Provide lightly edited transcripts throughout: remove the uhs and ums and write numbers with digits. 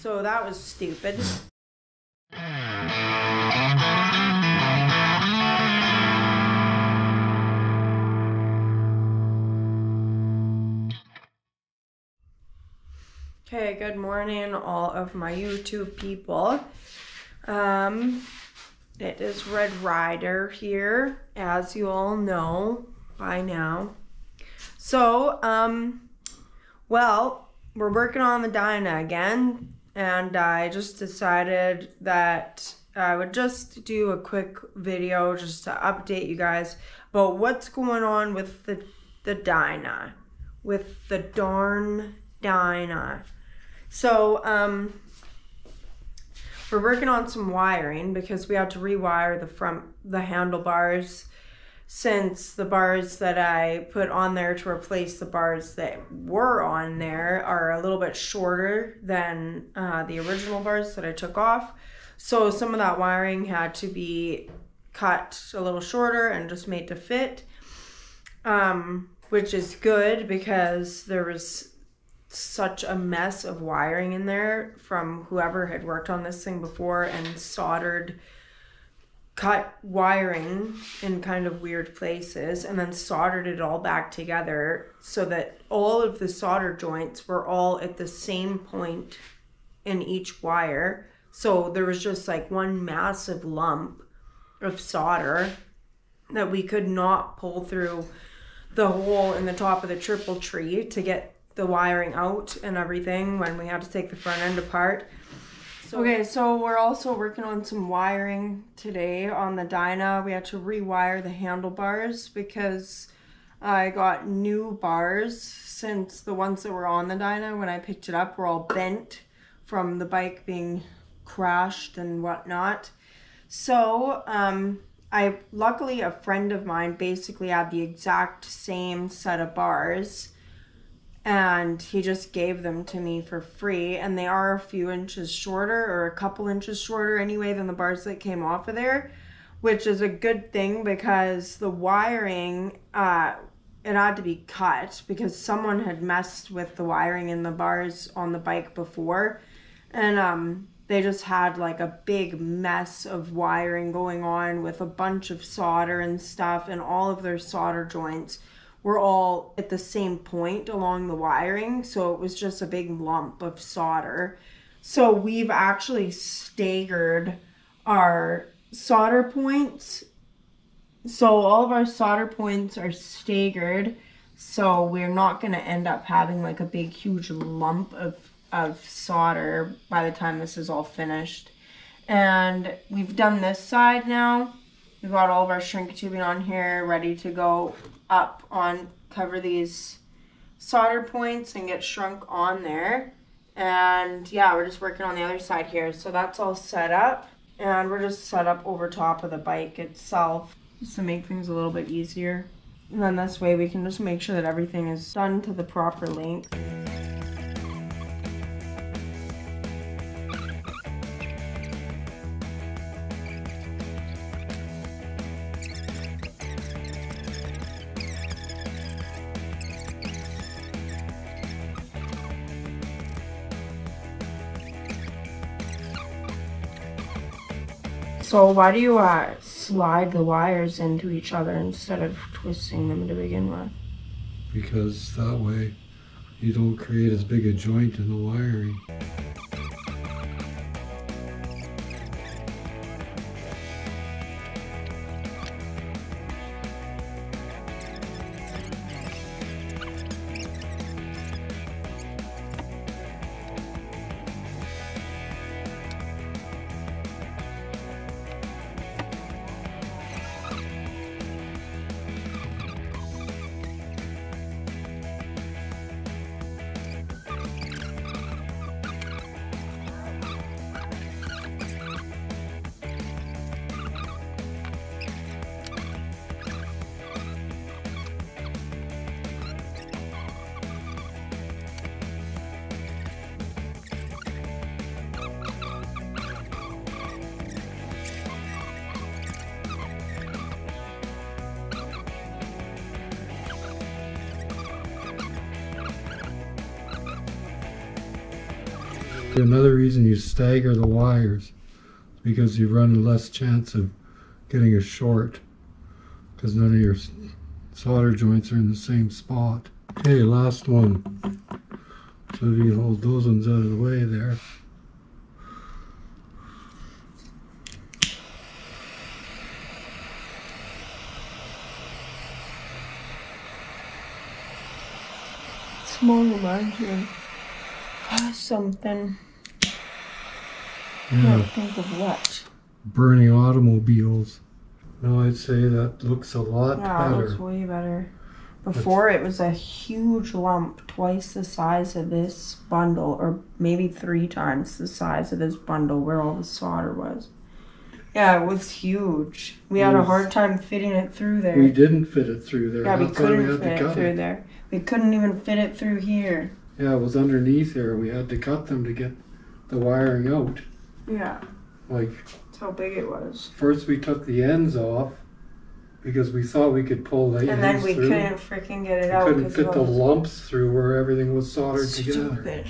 So that was stupid. Okay, good morning, all of my YouTube people. It is Red Rider here, as you all know by now. So, well, we're working on the Dyna again, and I just decided that I would just do a quick video just to update you guys about what's going on with the Dyna, with the darn Dyna. So, we're working on some wiring because we had to rewire the handlebars, since the bars that I put on there to replace the bars that were on there are a little bit shorter than the original bars that I took off. So some of that wiring had to be cut a little shorter and just made to fit, which is good because there was such a mess of wiring in there from whoever had worked on this thing before and cut wiring in kind of weird places and then soldered it all back together so that all of the solder joints were all at the same point in each wire. So there was just like one massive lump of solder that we could not pull through the hole in the top of the triple tree to get the wiring out and everything when we had to take the front end apart. Okay, so we're also working on some wiring today on the Dyna. We had to rewire the handlebars because I got new bars, since the ones that were on the Dyna when I picked it up were all bent from the bike being crashed and whatnot. So luckily a friend of mine basically had the exact same set of bars, and he just gave them to me for free, and they are a few inches shorter, or a couple inches shorter anyway, than the bars that came off of there, which is a good thing because the wiring, it had to be cut because someone had messed with the wiring in the bars on the bike before, and they just had like a big mess of wiring going on with a bunch of solder and stuff, and all of their solder joints were all at the same point along the wiring, so it was just a big lump of solder. So we've actually staggered our solder points. So all of our solder points are staggered, so we're not going to end up having like a big huge lump of solder by the time this is all finished. And we've done this side now. We've got all of our shrink tubing on here ready to go up on, cover these solder points and get shrunk on there. And yeah, we're just working on the other side here. So that's all set up, and we're just set up over top of the bike itself just to make things a little bit easier. And then this way we can just make sure that everything is done to the proper length. So why do you slide the wires into each other instead of twisting them to begin with? Because that way you don't create as big a joint in the wiring. another reason you stagger the wires, because you run less chance of getting a short, because none of your solder joints are in the same spot. Okay, last one. So if you can hold those ones out of the way there. Small reminds me of something. I Yeah, can't think of what. burning automobiles. No, I'd say that looks a lot Yeah, it better. looks way better. Before it was a huge lump, twice the size of this bundle, or maybe 3 times the size of this bundle where all the solder was. Yeah, it was huge. We had a hard time fitting it through there. We didn't fit it through there. Yeah, we That's why we couldn't had to fit it cut through there. We couldn't even fit it through here. Yeah, it was underneath here. We had to cut them to get the wiring out. Yeah, Like, that's how big it was. first we took the ends off because we thought we could pull the ends And then we through. couldn't freaking get it We out. couldn't 'cause fit it the was lumps through where everything was soldered together. stupid.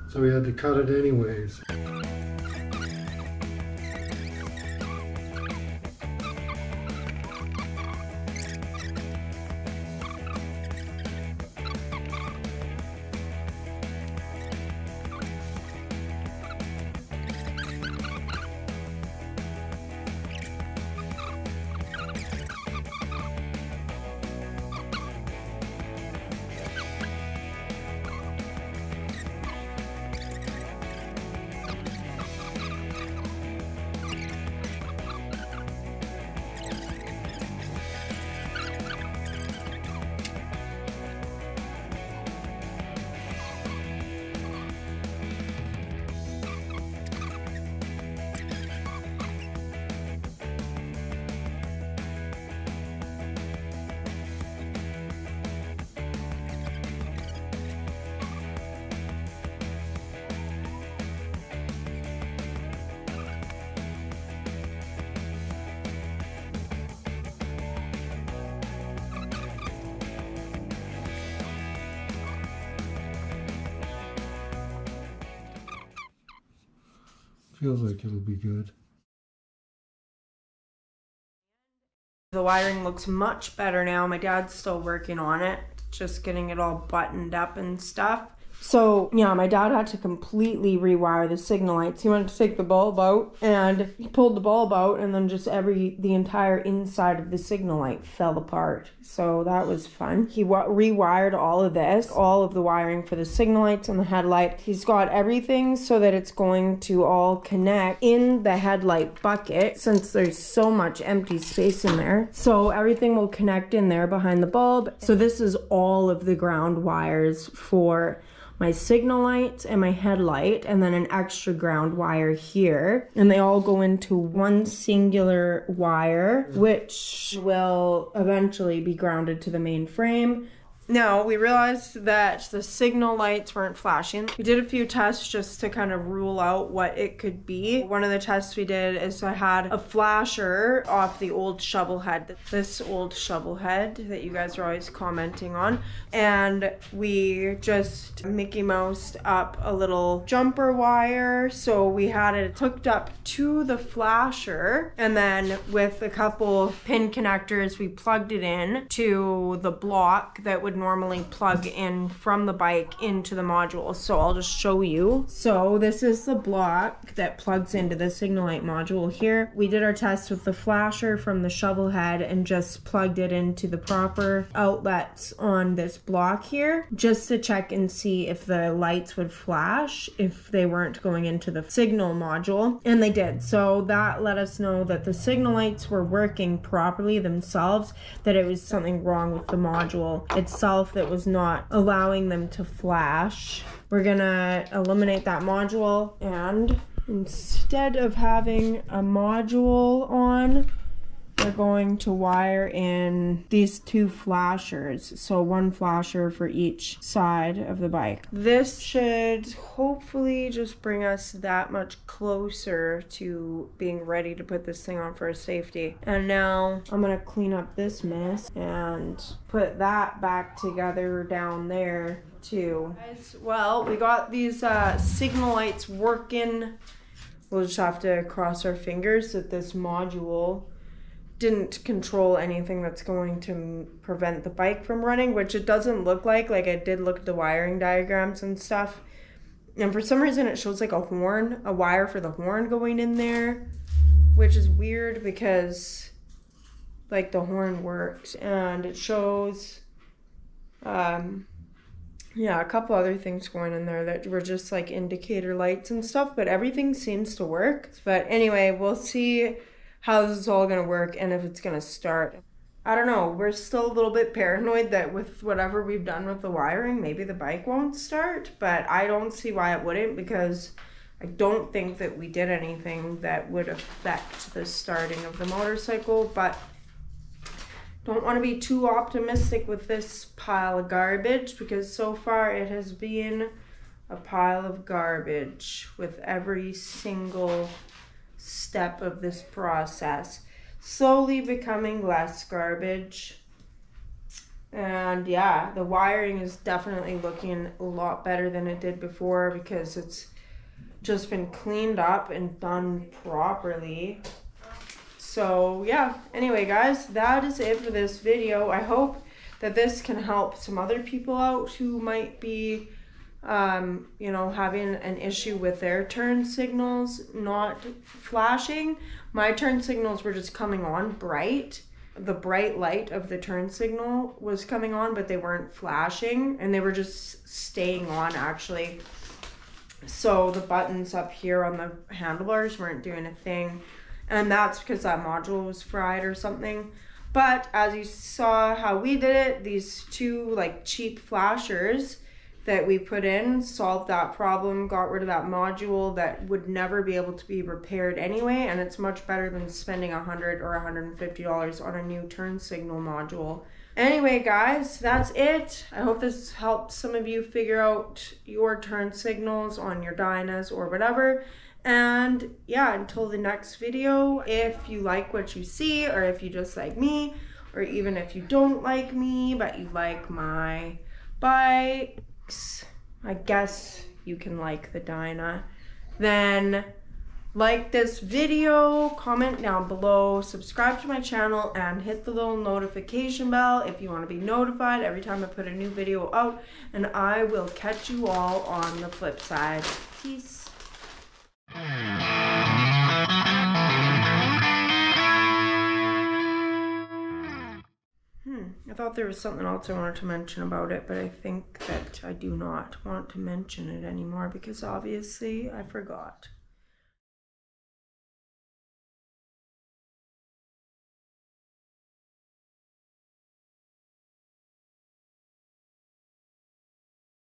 So we had to cut it anyways. Feels like it'll be good. The wiring looks much better now. My dad's still working on it, just getting it all buttoned up and stuff. So yeah, my dad had to completely rewire the signal lights. He wanted to take the bulb out, and he pulled the bulb out, and then just the entire inside of the signal light fell apart. So that was fun. He rewired all of this, all of the wiring for the signal lights and the headlight. He's got everything so that it's going to all connect in the headlight bucket, since there's so much empty space in there. So everything will connect in there behind the bulb. So this is all of the ground wires for my signal light and my headlight, and then an extra ground wire here, and they all go into one singular wire, which will eventually be grounded to the main frame. Now, we realized that the signal lights weren't flashing. We did a few tests just to kind of rule out what it could be. One of the tests we did is I had a flasher off the old shovel head, this old shovel head that you guys are always commenting on, and we just Mickey Moused up a little jumper wire. So we had it hooked up to the flasher, and then with a couple pin connectors, we plugged it in to the block that would normally plug in from the bike into the module. So I'll just show you. So this is the block that plugs into the signal light module here. We did our test with the flasher from the shovel head and just plugged it into the proper outlets on this block here, just to check and see if the lights would flash if they weren't going into the signal module, and they did. So that let us know that the signal lights were working properly themselves, that it was something wrong with the module itself that was not allowing them to flash. We're gonna eliminate that module, and instead of having a module on we're going to wire in these 2 flashers. So 1 flasher for each side of the bike. This should hopefully just bring us that much closer to being ready to put this thing on for safety. And now I'm gonna clean up this mess and put that back together down there too. Well, we got these signal lights working. We'll just have to cross our fingers that this module didn't control anything that's going to prevent the bike from running, which it doesn't look like. Like, I did look at the wiring diagrams and stuff, and for some reason it shows like a horn, a wire for the horn going in there, which is weird because like the horn works. And it shows yeah, a couple other things going in there that were just like indicator lights and stuff, but everything seems to work. But anyway, we'll see how this is all gonna work and if it's gonna start. I don't know, we're still a little bit paranoid that with whatever we've done with the wiring, maybe the bike won't start, but I don't see why it wouldn't, because I don't think that we did anything that would affect the starting of the motorcycle. But don't want to be too optimistic with this pile of garbage, because so far it has been a pile of garbage with every single step of this process. Slowly becoming less garbage. And yeah, the wiring is definitely looking a lot better than it did before, because it's just been cleaned up and done properly. So yeah, anyway guys, that is it for this video. I hope that this can help some other people out who might be you know, having an issue with their turn signals not flashing. My turn signals were just coming on bright. The bright light of the turn signal was coming on, but they weren't flashing, and they were just staying on actually. So the buttons up here on the handlebars weren't doing a thing, and that's because that module was fried or something. But as you saw how we did it, these 2 like cheap flashers that we put in solved that problem, got rid of that module that would never be able to be repaired anyway, and it's much better than spending $100 or $150 on a new turn signal module. Anyway guys, that's it. I hope this helps some of you figure out your turn signals on your Dynas or whatever. And yeah, until the next video, if you like what you see, or if you just like me, or even if you don't like me but you like my bikes, I guess you can like the Dyna, then like this video, comment down below, subscribe to my channel, and hit the little notification bell if you want to be notified every time I put a new video out. And I will catch you all on the flip side. Peace. I thought there was something else I wanted to mention about it, but I think that I do not want to mention it anymore because obviously I forgot.